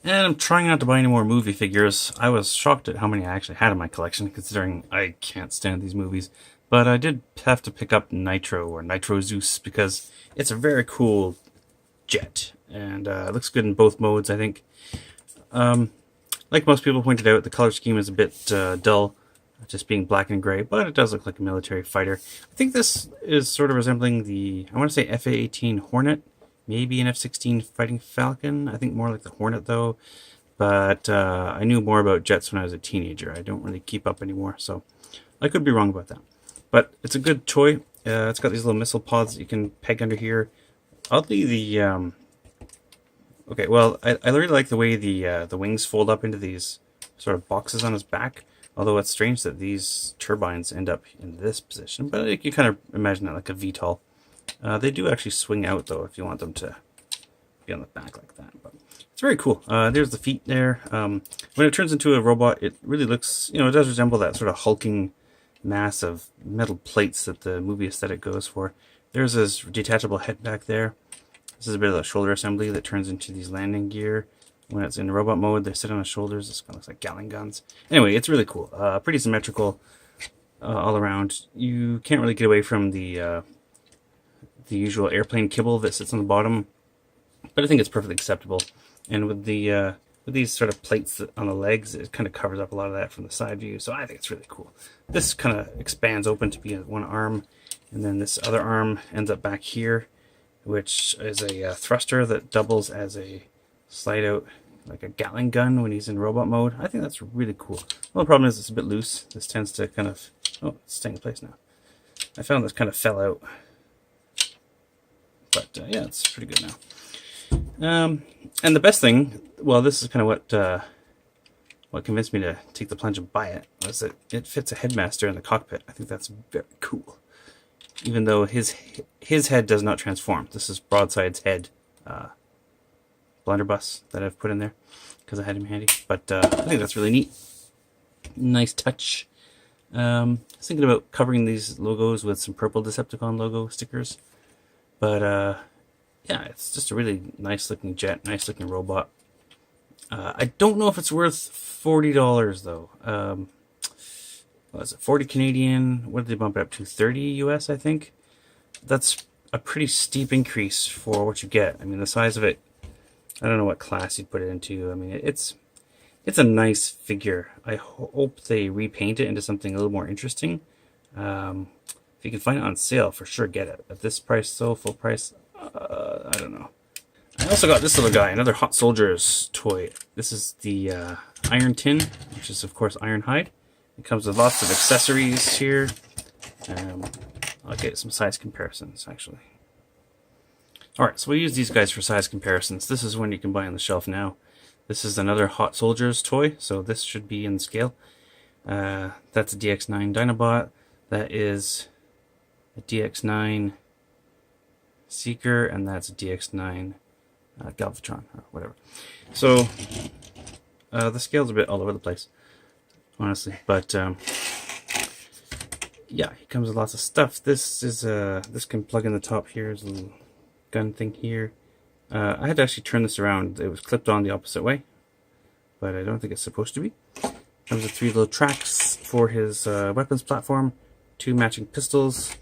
And I'm trying not to buy any more movie figures. I was shocked at how many I actually had in my collection, considering I can't stand these movies. But I did have to pick up Nitro, or Nitro Zeus, because it's a very cool jet. And it looks good in both modes, I think. Like most people pointed out, the color scheme is a bit dull, just being black and gray, but it does look like a military fighter. I think this is sort of resembling the, I want to say FA-18 Hornet, maybe an F-16 Fighting Falcon. I think more like the Hornet though, but I knew more about jets when I was a teenager. I don't really keep up anymore, so I could be wrong about that. But it's a good toy. It's got these little missile pods that you can peg under here. Oddly, the okay, well, I really like the way the wings fold up into these sort of boxes on his back. Although it's strange that these turbines end up in this position, but you can kind of imagine that like a VTOL. They do actually swing out though if you want them to be on the back like that. But it's very cool. There's the feet there. When it turns into a robot, it really looks, it does resemble that sort of hulking mass of metal plates that the movie aesthetic goes for. There's his detachable head back there. This is a bit of a shoulder assembly that turns into these landing gear. When it's in robot mode, they sit on his shoulders. This kind of looks like Gatling guns. Anyway, it's really cool. Pretty symmetrical all around. You can't really get away from the usual airplane kibble that sits on the bottom, but I think it's perfectly acceptable. And with these sort of plates on the legs, it kind of covers up a lot of that from the side view. So I think it's really cool. This kind of expands open to be one arm, and then this other arm ends up back here, which is a thruster that doubles as a slide out like a Gatling gun when he's in robot mode. I think that's really cool. Well, the problem is it's a bit loose. This tends to kind of, oh, it's staying in place now. I found this kind of fell out. But yeah, it's pretty good now. And the best thing, well, this is kind of what convinced me to take the plunge and buy it, was that it fits a headmaster in the cockpit. I think that's very cool. Even though his head does not transform. This is Broadside's head blunderbuss that I've put in there because I had him handy. But I think that's really neat. Nice touch. I was thinking about covering these logos with some purple Decepticon logo stickers. But yeah, it's just a really nice looking jet, nice looking robot. I don't know if it's worth $40 though. What is it, 40 Canadian? What did they bump it up to? 30 US, I think. That's a pretty steep increase for what you get. I mean, the size of it, I don't know what class you'd put it into. I mean, it's a nice figure. I hope they repaint it into something a little more interesting. If you can find it on sale, for sure get it. At this price, so full price, I don't know. I also got this little guy, another Hot Soldiers toy. This is the Iron Tin, which is of course Ironhide. It comes with lots of accessories here. I'll get some size comparisons actually. Alright, so we'll use these guys for size comparisons. This is one you can buy on the shelf now. This is another Hot Soldiers toy, so this should be in scale. That's a DX9 Dinobot. That is a DX9 Seeker, and that's a DX9 Galvatron, or whatever. So, the scale's a bit all over the place, honestly, but yeah, it comes with lots of stuff. This is this can plug in the top here. There's a little gun thing here. I had to actually turn this around. It was clipped on the opposite way, but I don't think it's supposed to be. Comes with 3 little tracks for his weapons platform, 2 matching pistols.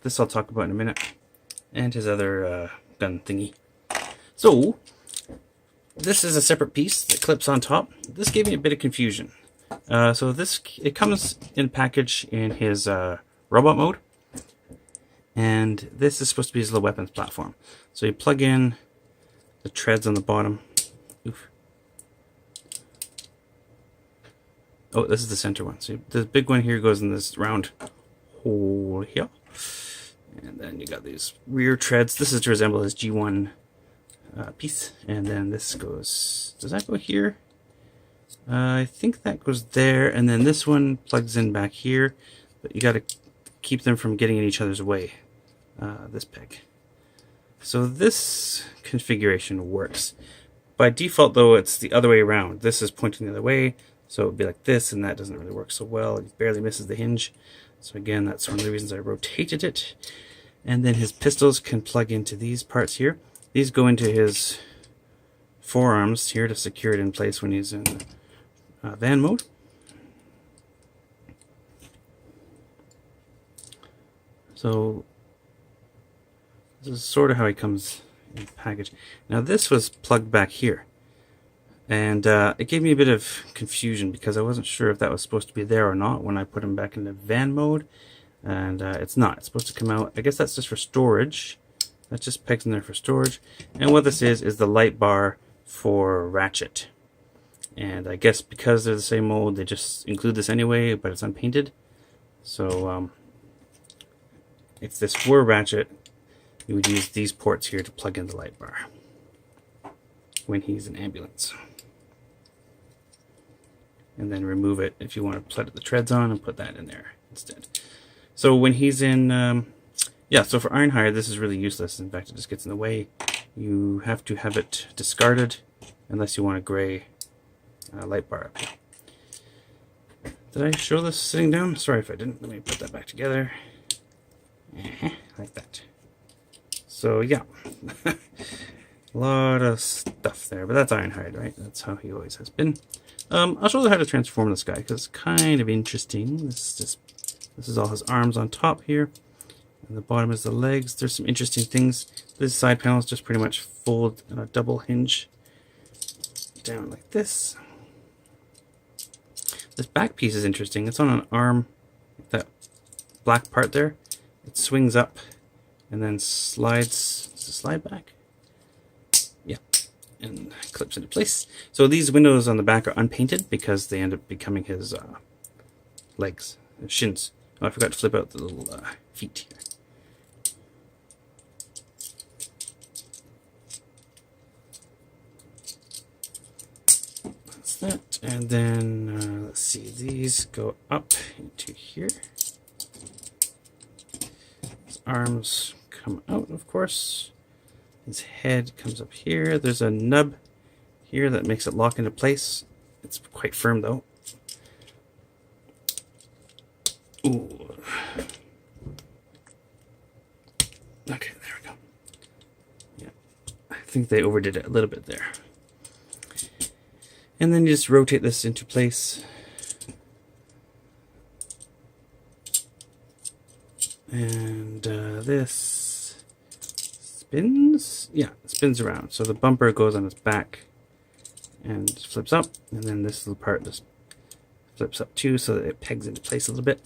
This I'll talk about in a minute, and his other gun thingy. So this is a separate piece that clips on top. This gave me a bit of confusion. So it comes in package in his robot mode, and this is supposed to be his little weapons platform. So you plug in the treads on the bottom. Oof. Oh, this is the center one. So the big one here goes in this round hole here. And then you got these rear treads. This is to resemble his G1 piece. And then this goes, does that go here? I think that goes there. And then this one plugs in back here. But you got to keep them from getting in each other's way. This peg. So this configuration works. By default though, it's the other way around. This is pointing the other way. So it would be like this, and that doesn't really work so well. It barely misses the hinge. So again, that's one of the reasons I rotated it. And then his pistols can plug into these parts here. These go into his forearms here to secure it in place when he's in van mode. So this is sort of how he comes in the package. Now this was plugged back here, and it gave me a bit of confusion because I wasn't sure if that was supposed to be there or not when I put him back into van mode, and it's not. It's supposed to come out. I guess that's just for storage. That just pegs in there for storage. And what this is the light bar for Ratchet. And I guess because they're the same mold, they just include this anyway, but it's unpainted. So if this were Ratchet, you would use these ports here to plug in the light bar when he's in ambulance. And then remove it if you want to put the treads on and put that in there instead. So when he's in... yeah, so for Ironhide, this is really useless. In fact, it just gets in the way. You have to have it discarded unless you want a gray light bar up here. Did I show this sitting down? Sorry if I didn't. Let me put that back together. Like that. So, yeah. A lot of stuff there, but that's Ironhide, right? That's how he always has been. I'll show you how to transform this guy, because it's kind of interesting. This is all his arms on top here. And the bottom is the legs. There's some interesting things. This side panel is just pretty much fold on a double hinge down like this. This back piece is interesting. It's on an arm, that black part there. It swings up and then slides. Does it slide back? Yeah, and clips into place. So these windows on the back are unpainted because they end up becoming his legs, his shins. Oh, I forgot to flip out the little feet here. That's that. And then, let's see, these go up into here. His arms come out, of course. His head comes up here. There's a nub here that makes it lock into place. It's quite firm, though. Ooh. Okay, there we go. Yeah, I think they overdid it a little bit there. And then you just rotate this into place. And this spins. Yeah, it spins around. So the bumper goes on its back and flips up. And then this little part just flips up too, so that it pegs into place a little bit.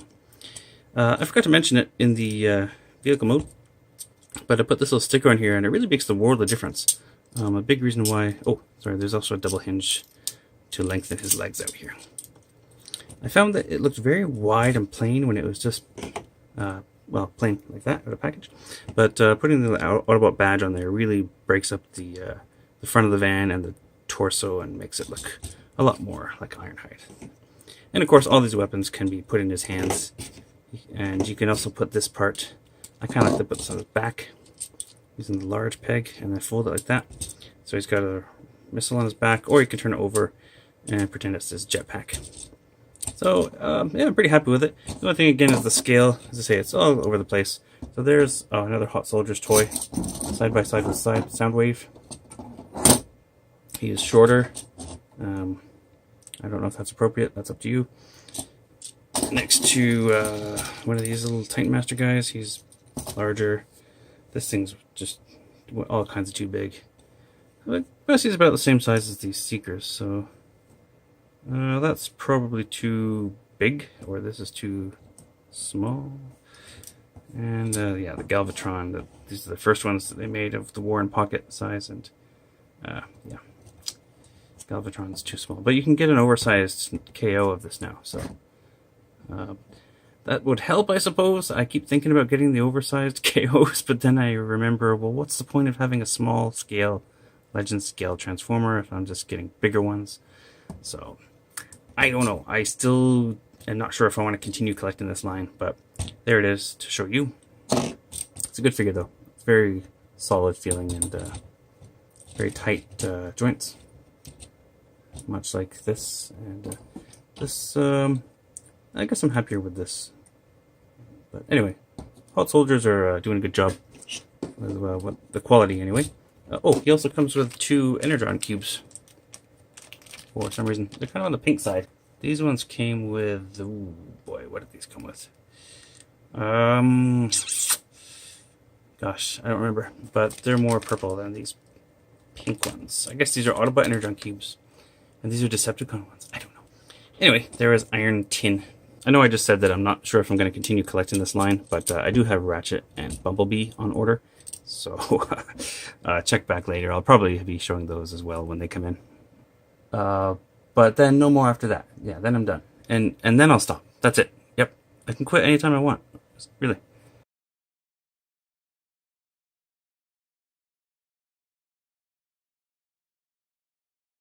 I forgot to mention it in the vehicle mode, but I put this little sticker on here, and it really makes the world of difference. A big reason why... Oh, sorry, there's also a double hinge to lengthen his legs out here. I found that it looked very wide and plain when it was just, well, plain like that out of package. But putting the Autobot badge on there really breaks up the front of the van and the torso and makes it look a lot more like Ironhide. And of course, all these weapons can be put in his hands. And you can also put this part, I kind of like to put this on his back using the large peg and then fold it like that. So he's got a missile on his back, or you can turn it over and pretend it's his jetpack. So yeah, I'm pretty happy with it. The only thing again is the scale. As I say, it's all over the place. So there's another Hot Soldier's toy, side by side with Soundwave. He is shorter. I don't know if that's appropriate. That's up to you. Next to one of these little Titan Master guys, he's larger. This thing's just all kinds of too big. But he's about the same size as these Seekers, so that's probably too big, or this is too small. And yeah, the Galvatron. These are the first ones that they made of the War and Pocket size, and yeah, Galvatron's too small. But you can get an oversized KO of this now, so. That would help, I suppose. I keep thinking about getting the oversized KOs, but then I remember, well, what's the point of having a small scale, legend scale transformer if I'm just getting bigger ones? So, I don't know. I still am not sure if I want to continue collecting this line, but there it is to show you. It's a good figure, though. It's very solid feeling and very tight joints, much like this. And this... I guess I'm happier with this. But anyway, Hot Soldiers are doing a good job with the quality anyway. Oh, he also comes with 2 Energon cubes. For some reason, they're kind of on the pink side. These ones came with... Ooh, boy, what did these come with? Gosh, I don't remember. But they're more purple than these pink ones. I guess these are Autobot Energon cubes. And these are Decepticon ones. I don't know. Anyway, there is Iron Tin. I know I just said that I'm not sure if I'm going to continue collecting this line, but I do have Ratchet and Bumblebee on order. So check back later. I'll probably be showing those as well when they come in. But then no more after that. Yeah, then I'm done. And then I'll stop. That's it. Yep. I can quit anytime I want. Really.